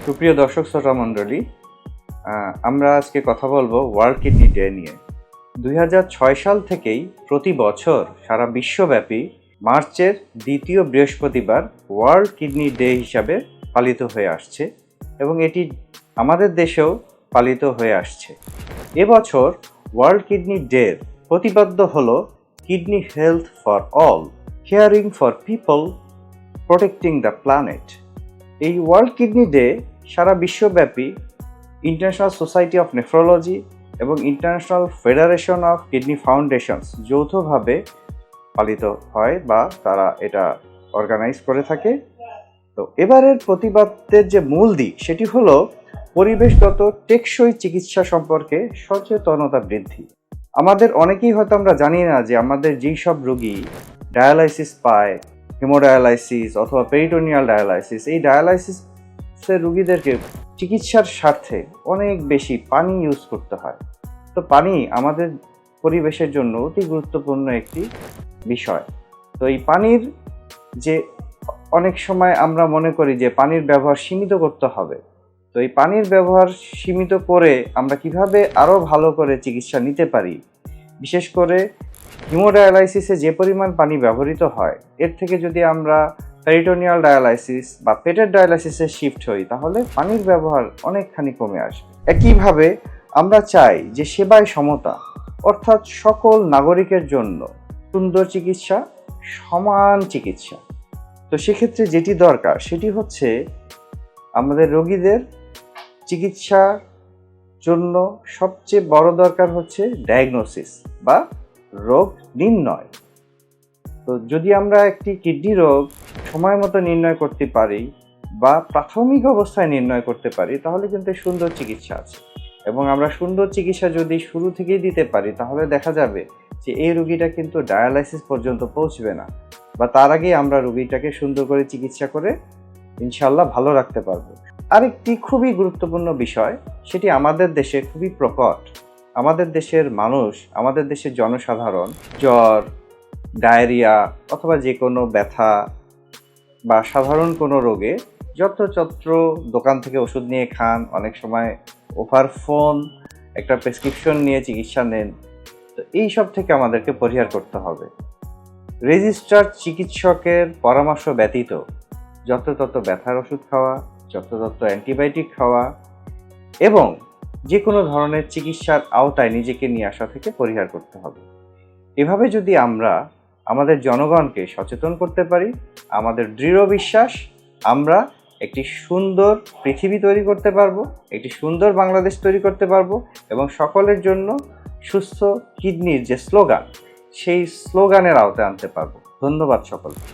সুপ্রিয় দর্শক শ্রোতা মণ্ডলী, আমরা আজকে কথা বলবো ওয়ার্ল্ড কিডনি ডে নিয়ে। 2006 সাল থেকেই প্রতি বছর সারা বিশ্বব্যাপী মার্চের দ্বিতীয় বৃহস্পতিবার ওয়ার্ল্ড কিডনি ডে হিসাবে পালিত হয়ে আসছে এবং এটি আমাদের দেশেও পালিত হয়ে আসছে। এবছর ওয়ার্ল্ড কিডনি ডের প্রতিপাদ্য হল kidney health for all, caring for people, protecting the planet. এই ওয়ার্ল্ড কিডনি ডে সারা বিশ্বব্যাপী ইন্টারন্যাশনাল সোসাইটি অফ নেফ্রোলজি এবং international federation of kidney foundations যৌথভাবে পালিত হয় বা তারা এটা অর্গানাইজ করে থাকে। তো এবারের প্রতিবাদের যে মূল দিক সেটি হলো পরিবেশগত টেকসই চিকিৎসা সম্পর্কে সচেতনতা বৃদ্ধি। আমাদের অনেকেই হয়তো আমরা জানি না যে আমাদের যেই সব রোগী ডায়ালাইসিস পায়, হেমোডায়ালাইসিস অথবা পেরিটোনিয়াল ডায়ালাইসিস, এই ডায়ালাইসিসের রোগীদেরকে চিকিৎসার স্বার্থে অনেক বেশি পানি ইউজ করতে হয়। তো পানি আমাদের পরিবেশের জন্য অতি গুরুত্বপূর্ণ একটি বিষয়। তো এই পানির যে অনেক সময় আমরা মনে করি যে পানির ব্যবহার সীমিত করতে হবে, তো এই পানির ব্যবহার সীমিত করে আমরা কিভাবে আরও ভালো করে চিকিৎসা নিতে পারি, বিশেষ করে হিমোডায়ালাইসিসে যে পরিমাণ পানি ব্যবহৃত হয় এর থেকে যদি আমরা পেরিটোনিয়াল ডায়ালাইসিস বা পেটের ডায়ালাইসিসে শিফট হই তাহলে পানির ব্যবহার অনেকখানি কমে আসবে। একইভাবে আমরা চাই যে সেবায় সমতা, অর্থাৎ সকল নাগরিকের জন্য সুন্দর চিকিৎসা, সমান চিকিৎসা। তো সেক্ষেত্রে যেটি দরকার সেটি হচ্ছে আমাদের রোগীদের চিকিৎসার জন্য সবচেয়ে বড় দরকার হচ্ছে ডায়াগনোসিস বা রোগ নির্ণয়। তো যদি আমরা একটি কিডনি রোগ সময় মতো নির্ণয় করতে পারি বা প্রাথমিক অবস্থায় নির্ণয় করতে পারি তাহলে কিন্তু সুন্দর চিকিৎসা আছে, এবং আমরা সুন্দর চিকিৎসা যদি শুরু থেকেই দিতে পারি তাহলে দেখা যাবে যে এই রোগীটা কিন্তু ডায়ালাইসিস পর্যন্ত পৌঁছবে না, বা তার আগে আমরা রোগীটাকে সুন্দর করে চিকিৎসা করে ইনশাল্লাহ ভালো রাখতে পারবো। আরেকটি খুবই গুরুত্বপূর্ণ বিষয়, সেটি আমাদের দেশে খুবই প্রকট। আমাদের দেশের মানুষ, আমাদের দেশের জনসাধারণ জ্বর, ডায়রিয়া অথবা যে কোনো ব্যথা বা সাধারণ কোনো রোগে যত্রতত্র দোকান থেকে ওষুধ নিয়ে খান, অনেক সময় ওভার ফোন একটা প্রেসক্রিপশন নিয়ে চিকিৎসা নেন। তো এই সব থেকে আমাদেরকে পরিহার করতে হবে। রেজিস্টার্ড চিকিৎসকের পরামর্শ ব্যতীত যত্রতত্র ব্যথার ওষুধ খাওয়া, যত্রতত্র অ্যান্টিবায়োটিক খাওয়া এবং যে কোনো ধরনের চিকিৎসার আওতায় নিজেকে নিয়ে আসা থেকে পরিহার করতে হবে। এভাবে যদি আমরা আমাদের জনগণকে সচেতন করতে পারি, আমাদের দৃঢ় বিশ্বাস আমরা একটি সুন্দর পৃথিবী তৈরি করতে পারবো, একটি সুন্দর বাংলাদেশ তৈরি করতে পারবো এবং সকলের জন্য সুস্থ কিডনির যে স্লোগান সেই স্লোগানের আওতায় আনতে পারবো। ধন্যবাদ সকলকে।